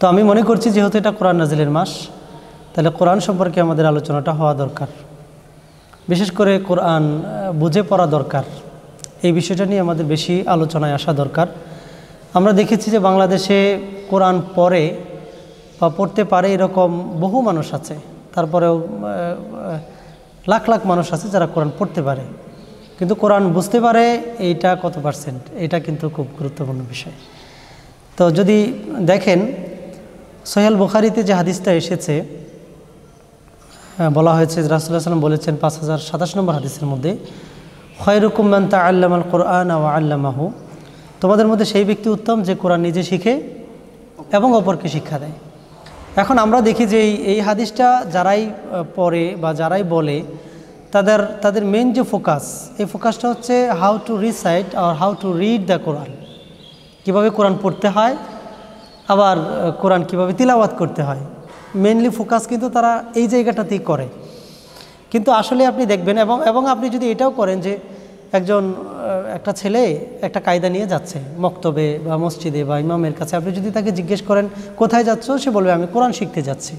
তো আমি মনে করছি যেহেতু এটা কোরআন নাজিলের মাস, তাহলে কোরআন সম্পর্কে আমাদের আলোচনাটা হওয়া দরকার, বিশেষ করে কোরআন বুঝে পড়া দরকার। এই বিষয়টা নিয়ে আমাদের বেশি আলোচনায় আসা দরকার। আমরা দেখেছি যে বাংলাদেশে কোরআন পড়ে বা পড়তে পারে এরকম বহু মানুষ আছে, তারপরেও লাখ লাখ মানুষ আছে যারা কোরআন পড়তে পারে, কিন্তু কোরআন বুঝতে পারে এইটা কত পার্সেন্ট, এটা কিন্তু খুব গুরুত্বপূর্ণ বিষয়। তো যদি দেখেন সহিহ বুখারীতে যে হাদিসটা এসেছে, বলা হয়েছে রাসূলুল্লাহ সাল্লাল্লাহু আলাইহি ওয়াসাল্লাম বলেছেন 5027 নম্বর হাদিসের মধ্যে, খায়রুকুম মান তাআল্লামাল কুরআন ওয়া আল্লামাহু, তোমাদের মধ্যে সেই ব্যক্তি উত্তম যে কোরআন নিজে শিখে এবং অপরকে শিক্ষা দেয়। এখন আমরা দেখি যে এই হাদিসটা যারাই পড়ে বা যারাই বলে তাদের মেন যে ফোকাস, এই ফোকাসটা হচ্ছে হাউ টু রিসাইট আর how to read the Quran, কীভাবে কোরআন পড়তে হয়, আবার কোরআন কিভাবে তিলাওয়াত করতে হয়। মেনলি ফোকাস কিন্তু তারা এই জায়গাটাতেই করে। কিন্তু আসলে আপনি দেখবেন এবং আপনি যদি এটাও করেন যে একটা ছেলে একটা কায়দা নিয়ে যাচ্ছে মক্তবে বা মসজিদে বা ইমামের কাছে, আপনি যদি তাকে জিজ্ঞেস করেন কোথায় যাচ্ছ, সে বলবে আমি কোরআন শিখতে যাচ্ছি।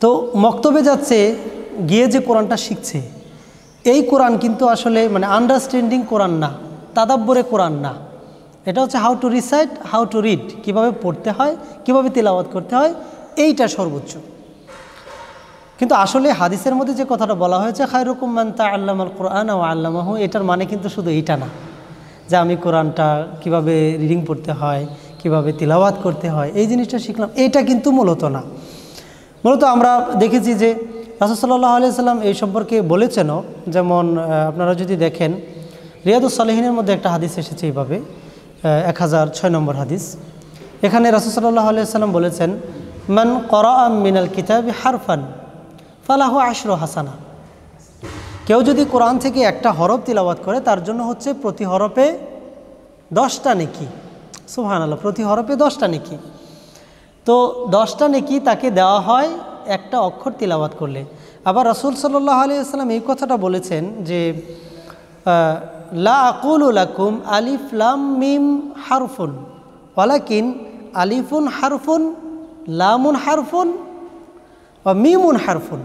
তো মক্তবে যাচ্ছে গিয়ে যে কোরআনটা শিখছে, এই কোরআন কিন্তু আসলে মানে আন্ডারস্ট্যান্ডিং কোরআন না, তাদাব্বরে কোরআন না। এটা হচ্ছে how to recite, how to read, কীভাবে পড়তে হয়, কীভাবে তিলাওয়াত করতে হয়, এইটা সর্বোচ্চ। কিন্তু আসলে হাদিসের মধ্যে যে কথাটা বলা হয়েছে খায়রুকুম মান তাআল্লামাল কুরআন ওয়া আল্লামাহু, এটার মানে কিন্তু শুধু এইটা না যে আমি কোরআনটা কিভাবে রিডিং পড়তে হয়, কিভাবে তিলাওয়াত করতে হয়, এই জিনিসটা শিখলাম, এইটা কিন্তু মূলত না। মূলত আমরা দেখেছি যে রাসূল সাল্লাল্লাহু আলাইহি সাল্লাম এই সম্পর্কে বলেছেনও। যেমন আপনারা যদি দেখেন রিয়াদুস সালিহিনের মধ্যে একটা হাদিস এসেছে এইভাবে, 1006 নম্বর হাদিস। এখানে রাসূল সাল্লাল্লাহু আলাইহি সাল্লাম বলেছেন, মান ক্বারাআ মিনাল কিতাবি হারফান ফালাহু আশরু হাসানা, কেউ যদি কোরআন থেকে একটা হরফ তিলাওয়াত করে তার জন্য হচ্ছে প্রতি হরফে 10টা নেকি। সুবহানাল্লাহ, প্রতি হরফে 10টা নেকি। তো 10টা নেকি তাকে দেওয়া হয় একটা অক্ষর তিলাওয়াত করলে। আবার রাসূল সাল্লাল্লাহু আলাইহি ওয়াসাল্লাম এই কথাটা বলেছেন যে লা আকুলু লাকুম আলিফ লাম মিম হারফুন ওয়ালাকিন আলিফুন হারফুন লামুন হারফুন বা মিমুন হারফুন।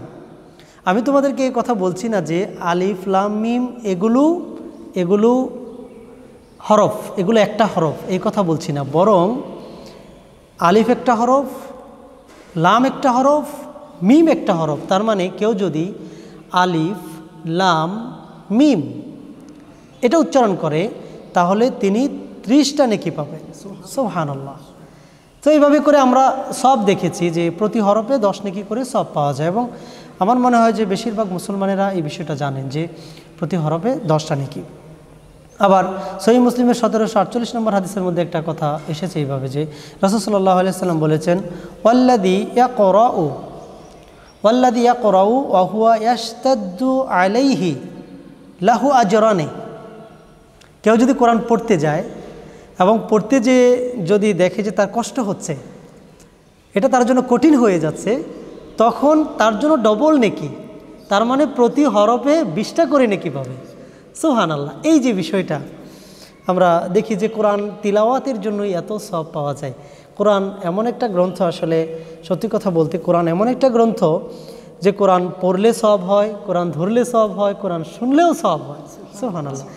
আমি তোমাদেরকে এই কথা বলছি না যে আলিফ লাম মিম এগুলো হরফ, এগুলো একটা হরফ, এই কথা বলছি না, বরং আলিফ একটা হরফ, লাম একটা হরফ, মিম একটা হরফ। তার মানে কেউ যদি আলিফ লাম মিম এটা উচ্চারণ করে তাহলে তিনি 30টা নেকি পাবেন। সুবহানাল্লাহ। তো এইভাবে করে আমরা সব দেখেছি যে প্রতি হরফে 10 নেকি করে সব পাওয়া যায়, এবং আমার মনে হয় যে বেশিরভাগ মুসলমানেরা এই বিষয়টা জানেন যে প্রতি হরফে 10টা নেকি। আবার সহিহ মুসলিমের 1748 নম্বর হাদিসের মধ্যে একটা কথা এসেছে এইভাবে যে রাসূল সাল্লাল্লাহু আলাইহি সাল্লাম বলেছেন, ওয়াল্লাযী ইয়াকরাউ ওয়া হুয়া ইয়াশতাদ্দু আলাইহি লাহু আজরানি, কেউ যদি কোরআন পড়তে যায় এবং পড়তে যেয়ে যদি দেখে যে তার কষ্ট হচ্ছে, এটা তার জন্য কঠিন হয়ে যাচ্ছে, তখন তার জন্য ডবল নেকি, তার মানে প্রতি হরফে 20টা করে নেকি পাবে। সুবহানাল্লাহ। এই যে বিষয়টা আমরা দেখি যে কোরআন তিলাওয়াতের জন্যই এত সওয়াব পাওয়া যায়। কোরআন এমন একটা গ্রন্থ, আসলে সত্যি কথা বলতে কোরআন এমন একটা গ্রন্থ যে কোরআন পড়লে সওয়াব হয়, কোরআন ধরলে সওয়াব হয়, কোরআন শুনলেও সওয়াব হয়। সুবহানাল্লাহ।